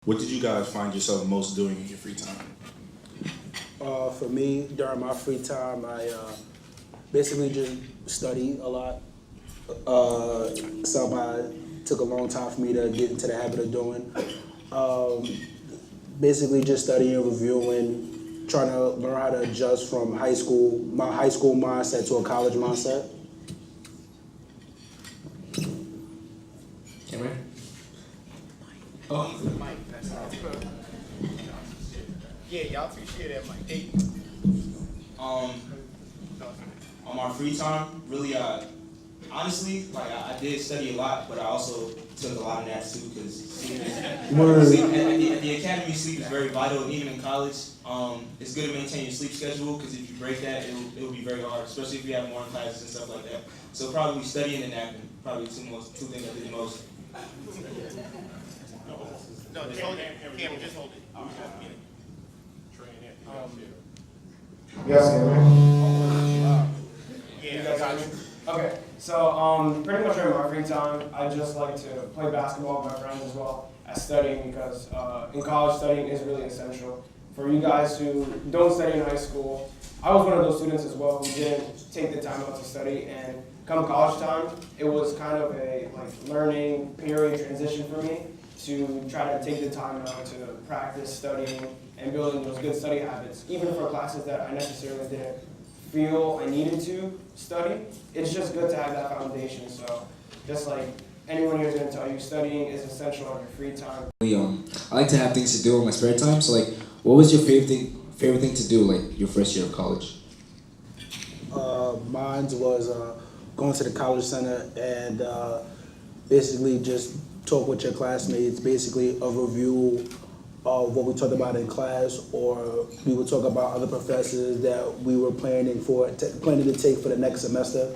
What did you guys find yourself most doing in your free time? For me, during my free time, I basically just study a lot. Something I took a long time for me to get into the habit of doing. Basically just studying, reviewing, trying to learn how to adjust from my high school mindset to a college mindset. Cameron? Oh, the mic. Yeah, y'all two share that mic. Hey. On my free time, really, honestly, like I did study a lot, but I also took a lot of naps too, because sleep at the academy, sleep is very vital, and even in college, it's good to maintain your sleep schedule, because if you break that, it'll be very hard, especially if you have morning classes and stuff like that. So probably studying and napping, probably two things I did the most. No, just hold it. Cameron, just hold it. Yes, Yeah, I got you. Okay, so pretty much during my free time, I just like to play basketball with my friends as well as studying, because in college studying is really essential. For you guys who don't study in high school, I was one of those students as well who didn't take the time out to study, and come college time, it was kind of a learning period transition for me to try to take the time out to practice studying and building those good study habits, even for classes that I necessarily didn't feel I needed to study. It's just good to have that foundation. So just like anyone here is going to tell you, studying is essential on your free time. I like to have things to do in my spare time. So what was your favorite thing to do your first year of college? Mine was going to the college center and basically just talk with your classmates, basically a review of what we talked about in class, or we would talk about other professors that we were planning to take for the next semester.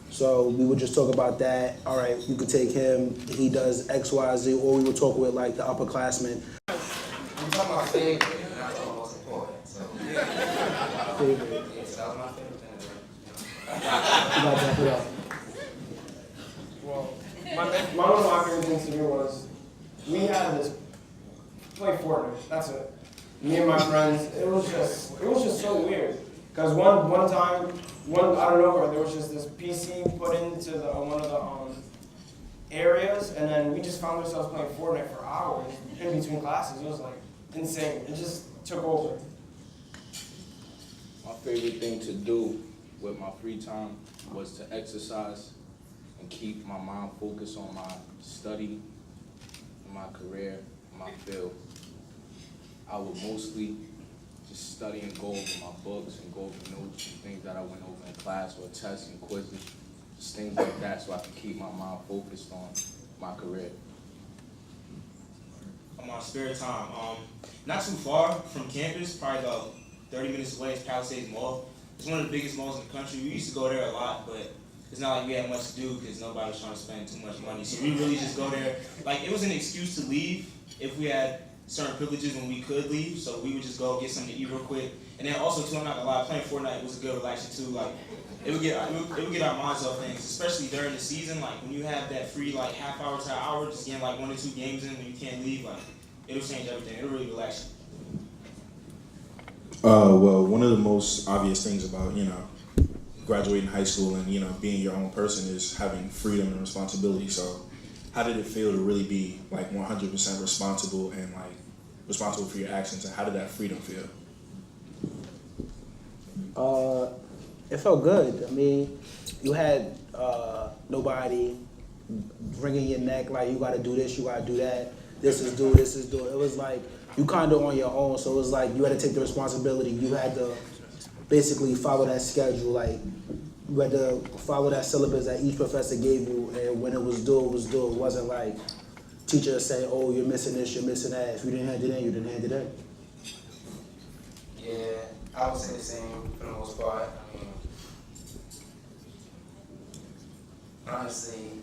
So we would just talk about that. All right, you could take him, he does X, Y, Z, or we would talk with the upperclassmen. I'm talking about favorite, and I'm talking about most important. So Favorite. yeah, so that was my favorite thing. You gotta back it up. Well, one of my favorite things to do was, we had this play Fortnite, that's it. Me and my friends, it was just so weird. Because one time, out of nowhere, there was just this PC put into one of the areas, and then we just found ourselves playing Fortnite for hours in between classes. It was insane. It just took over. My favorite thing to do with my free time was to exercise and keep my mind focused on my study, my career, my field. I would mostly just study and go over my books and go over notes and things that I went over in class, or tests and quizzes, just things like that, so I can keep my mind focused on my career. On my spare time, not too far from campus, probably about 30 minutes away, is Palisades Mall. It's one of the biggest malls in the country. We used to go there a lot, but it's not like we had much to do because nobody was trying to spend too much money. So we really just go there. It was an excuse to leave if we had certain privileges when we could leave. So we would just go get something to eat real quick. And then also too, I'm not gonna lie, playing Fortnite was a good relaxation too. It would get our minds off things, especially during the season. When you have that free half hour to an hour, just getting 1 or 2 games in when you can't leave, it'll change everything. It'll really relax you. Well, one of the most obvious things about, graduating high school and, being your own person is having freedom and responsibility. So how did it feel to really be 100% responsible and responsible for your actions, and how did that freedom feel? It felt good. I mean, you had nobody wringing your neck, you gotta do this, you gotta do that, this is due. It was you kind of on your own, so it was you had to take the responsibility. You had to basically follow that schedule. You had to follow that syllabus that each professor gave you, and when it was due, it was due. It wasn't teacher say, oh, you're missing this, you're missing that. If you didn't hand it in, you didn't hand it in. Yeah, I would say the same for the most part. Honestly,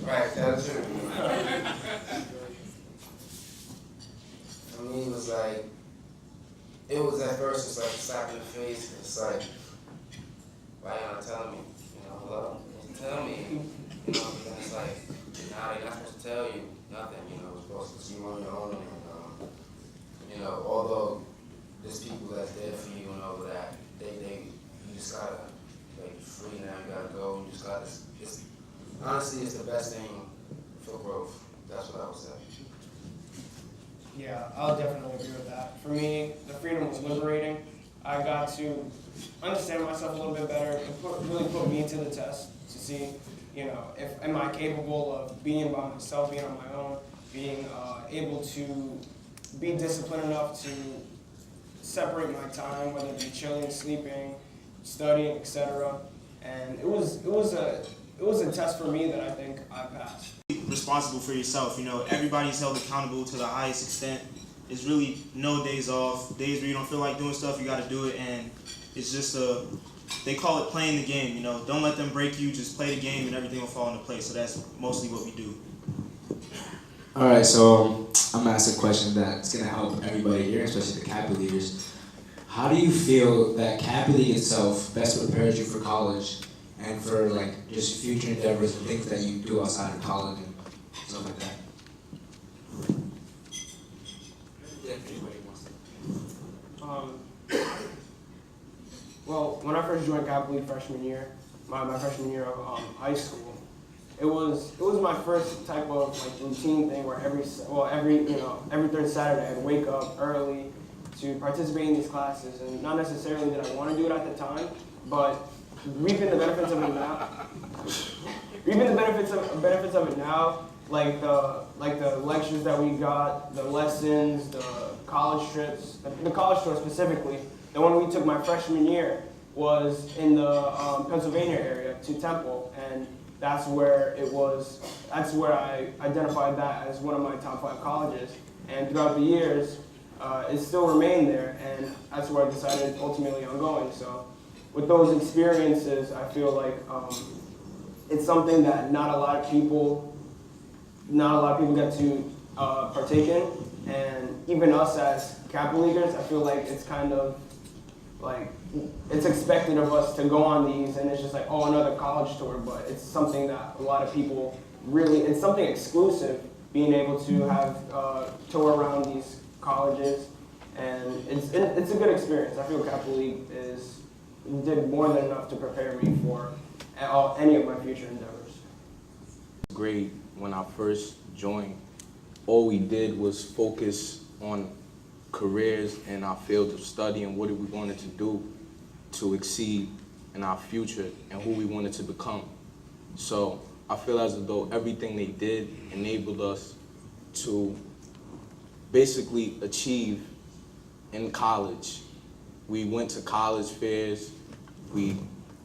right, that's true. For me, it was at first, it's slapping the face. It's like, why you not telling me? You know, hello? Tell me. You know, and it's like, nah, they're not supposed to tell you nothing. You know, you're supposed to see you on your own. And, you know, although there's people that's there for you and all of that, you just gotta, like, free now, you gotta go, you just gotta, honestly, it's the best thing for growth. That's what I would say. Yeah, I'll definitely agree with that. For me, the freedom was liberating. I got to understand myself a little bit better. It really put me to the test to see, you know, am I capable of being by myself, being on my own, being able to be disciplined enough to separate my time, whether it be chilling, sleeping, studying, etc. And it was a test for me that I think I passed. Responsible for yourself, you know, everybody's held accountable to the highest extent. There's really no days off. Days where you don't feel like doing stuff, you gotta do it, and it's just they call it playing the game, you know. Don't let them break you, just play the game and everything will fall into place. So that's mostly what we do. All right, so I'm gonna ask a question that's gonna help everybody here, especially the Kappa leaders. How do you feel that Kappa League itself best prepares you for college and for like just future endeavors and things that you do outside of college and stuff like that? Well, when I first joined Kappa League freshman year, my freshman year of high school, it was my first type of like routine thing where every third Saturday I'd wake up early to participate in these classes, and not necessarily that I want to do it at the time, but reaping the benefits of it now. Reaping the benefits of it now, like the lectures that we got, the lessons, the college trips, the college tour specifically. The one we took my freshman year was in the Pennsylvania area to Temple, and that's where it was. That's where I identified that as one of my top 5 colleges. And throughout the years, it still remained there, and that's where I decided ultimately on going. So, with those experiences, I feel like it's something that not a lot of people get to partake in, and even us as Kappa Leaguers, I feel like it's kind of like it's expected of us to go on these, and it's just like, oh, another college tour, but it's something that a lot of people it's something exclusive, being able to have tour around these colleges, and it's a good experience. I feel Kappa League did more than enough to prepare me for any of my future endeavors. Grade when I first joined, all we did was focus on careers in our field of study and what we wanted to do to exceed in our future and who we wanted to become. So I feel as though everything they did enabled us to basically achieve in college. We went to college fairs, we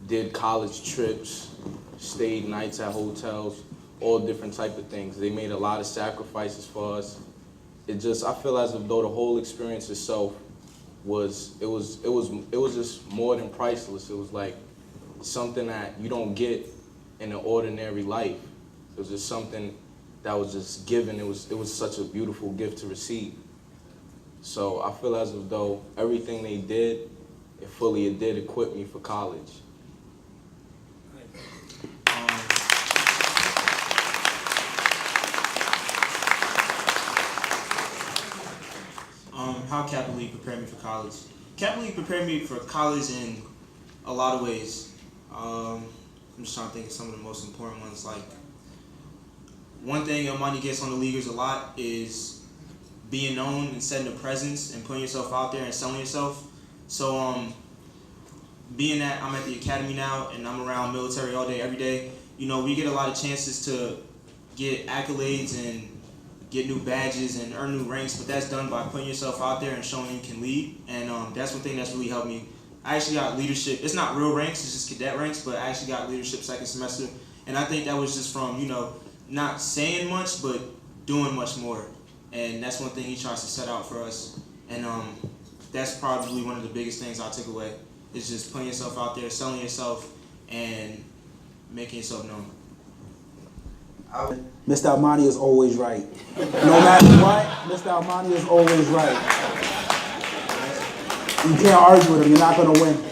did college trips, stayed nights at hotels, all different type of things. They made a lot of sacrifices for us. I feel as though the whole experience itself was just more than priceless. It was like something that you don't get in an ordinary life. It was just something that was just given. It was such a beautiful gift to receive. So I feel as though everything they did, it did equip me for college. How Kappa League prepared me for college. Kappa League prepared me for college in a lot of ways. I'm just trying to think of some of the most important ones. Like, one thing your money gets on the leaguers a lot is being known and setting a presence and putting yourself out there and selling yourself. So being that I'm at the academy now and I'm around military all day, every day, you know, we get a lot of chances to get accolades and get new badges and earn new ranks, but that's done by putting yourself out there and showing you can lead. And that's one thing that's really helped me. I actually got leadership. It's not real ranks, it's just cadet ranks, but I actually got leadership second semester. And I think that was just from, you know, not saying much, but doing much more. And that's one thing he tries to set out for us. And that's probably one of the biggest things I took away. It's just putting yourself out there, selling yourself, and making yourself known. Mr. Almani is always right. No matter what, Mr. Almani is always right. You can't argue with him. You're not gonna win.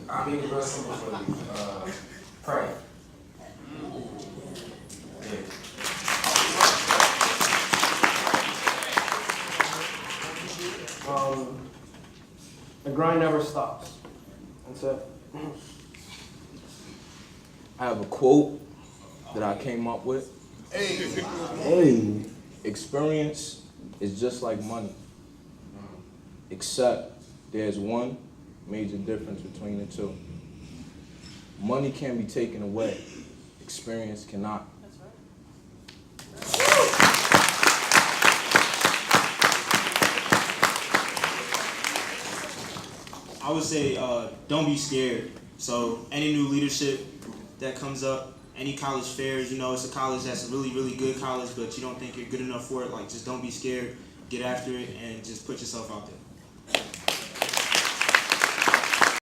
I'll make it real simple for you. Pray. The grind never stops. That's it. I have a quote that I came up with. Hey. Experience is just like money, except there's one major difference between the two. Money can be taken away, experience cannot. I would say don't be scared. So any new leadership that comes up, any college fairs, you know, it's a college that's a really, really good college, but you don't think you're good enough for it, like just don't be scared, get after it, and just put yourself out there.